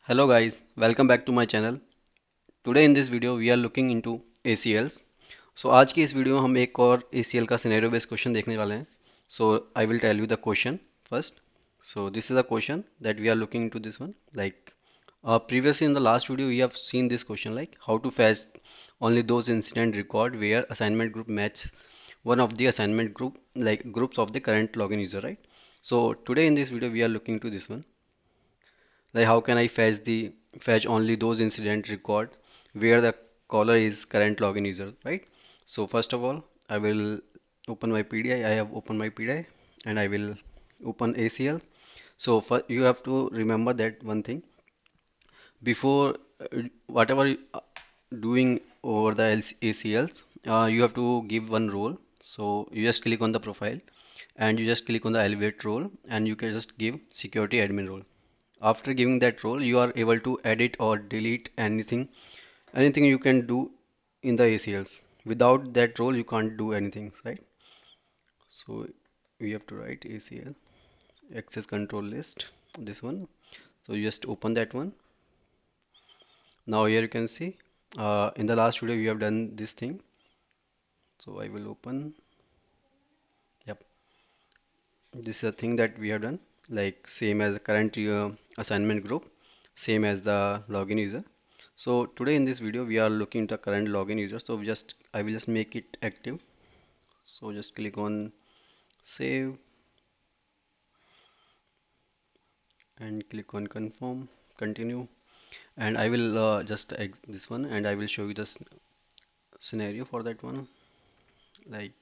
Hello guys, welcome back to my channel. Today in this video we are looking into ACLs. So आज की इस video में हम एक और ACL का सिनेरियो बेस्ड क्वेश्चन देखने वाले हैं. So I will tell you the question first. So this is a question that we are looking into this one. Like previously in the last video we have seen this question like how to fetch only those incident record where assignment group match one of the assignment group like groups of the current login user, right? So today in this video we are looking to this one. Like how can I fetch only those incident records where the caller is current login user, right? So first of all, I will open my PDI. I have opened my PDI and I will open ACL. So first you have to remember that one thing before whatever doing over the ACLs, you have to give one role. So you just click on the profile and you just click on the elevate role and you can just give security admin role. After giving that role, you are able to edit or delete anything you can do in the ACLs. Without that role, you can't do anything, right? So we have to write ACL access control list, this one. So you just open that one. Now here you can see in the last video we have done this thing. So I will open. Yep, this is a thing that we have done. Like same as the current assignment group, same as the login user. So today in this video we are looking at the current login user. So I will just make it active. So just click on save and click on confirm, continue, and I will just this one and I will show you this scenario for that one. Like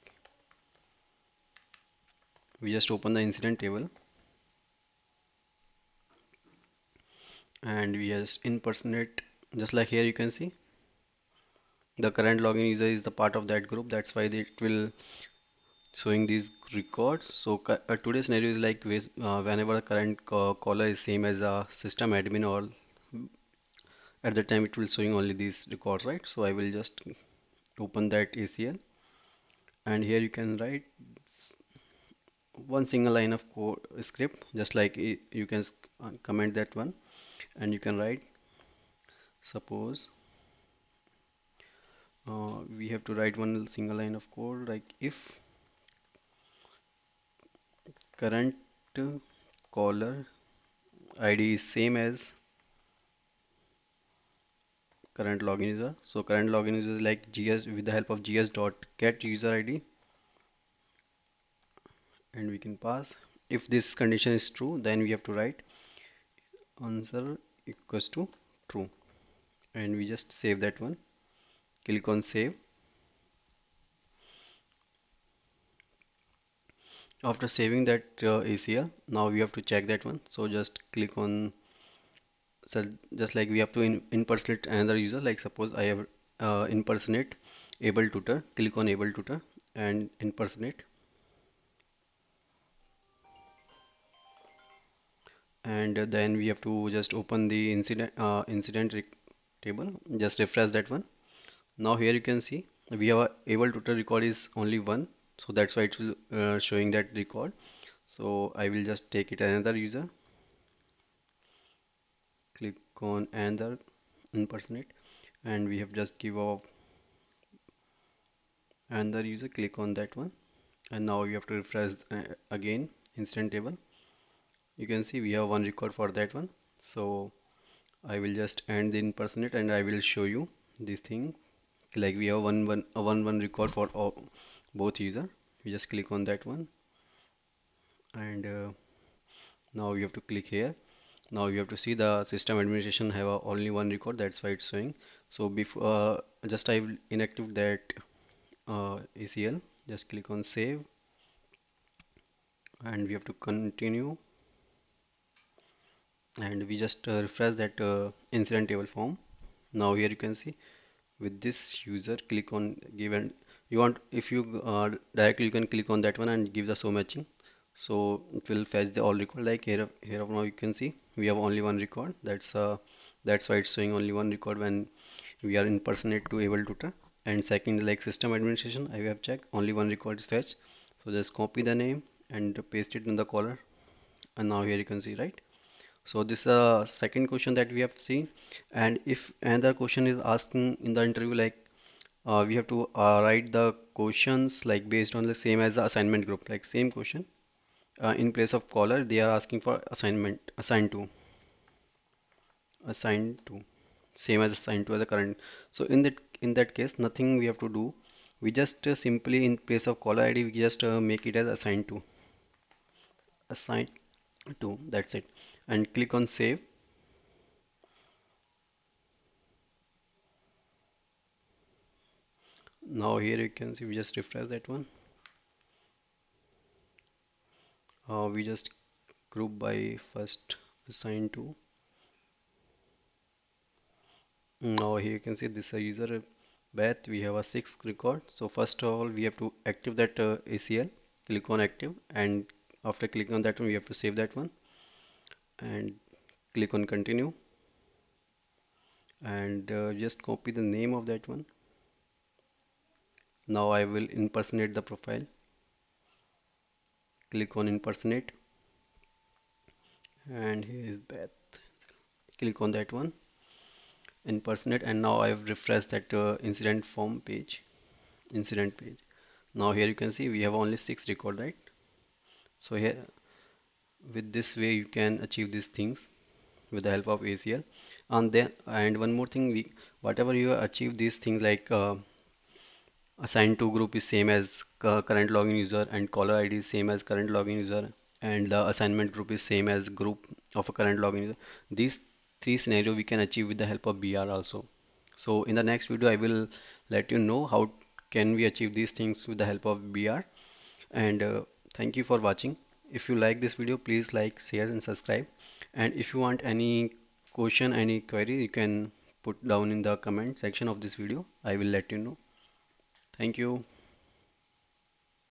we just open the incident table and we just impersonate, just like here you can see the current login user is the part of that group. That's why it will showing these records. So today's scenario is like whenever the current caller is same as a system admin, or at the time it will showing only these records, right? So I will just open that ACL and here you can write one single line of code script, just like you can comment that one and you can write suppose we have to write one single line of code like if current caller ID is same as current login user. So current login user is like gs with the help of gs dot get user ID and we can pass. If this condition is true, then we have to write answer equals to true and we just save that one. Click on save. After saving that ACL, now we have to check that one. So just click on, so just like we have to impersonate another user. Like suppose I have impersonate able tutor. Click on able tutor and impersonate. And then we have to just open the incident table, just refresh that one. Now here you can see we have a able tutor record is only one, so that's why it will showing that record. So I will just take it another user, click on another impersonate and we have just give off another user, click on that one and now you have to refresh again incident table. You can see we have one record for that one. So I will just end the impersonate and I will show you this thing. Like we have one record for both user. We just click on that one and now you have to click here. Now you have to see the system administration have only one record. That's why it's showing. So before just I will inactive that ACL. Just click on save and we have to continue and we just refresh that incident table form. Now here you can see with this user click on give, and you want if you directly you can click on that one and give the show matching, so it will fetch the all record. Like here now you can see we have only one record. That's why it's showing only one record when we are impersonate to able tutor. And second, like system administration, I have checked only one record is fetched. So just copy the name and paste it in the collar and now here you can see, right? So this is a second question that we have seen. And if another question is asking in the interview, like we have to write the questions like based on the same as the assignment group, like same question. In place of caller, they are asking for assignment, assigned to, same as assigned to as a current. So in that case, nothing we have to do. We just simply in place of caller ID, we just make it as assigned to. That's it. And click on save. Now here you can see we just refresh that one. We just group by first assigned to. Now here you can see this user Beth. We have a six record. So first of all, we have to active that ACL. Click on active, and after clicking on that one, we have to save that one and click on continue, and just copy the name of that one. Now I will impersonate the profile. Click on impersonate, and here is Beth. Click on that one, impersonate, and now I've refreshed that incident page. Now here you can see we have only six record, right? So here with this way you can achieve these things with the help of ACL. And one more thing, whatever you achieve these things like assigned to group is same as current login user, and caller ID is same as current login user, and the assignment group is same as group of a current login user. These three scenario we can achieve with the help of BR also. So in the next video I will let you know how can we achieve these things with the help of BR. And thank you for watching. If you like this video, please like, share and subscribe. And if you want any question, any query, you can put down in the comment section of this video. I will let you know. Thank you.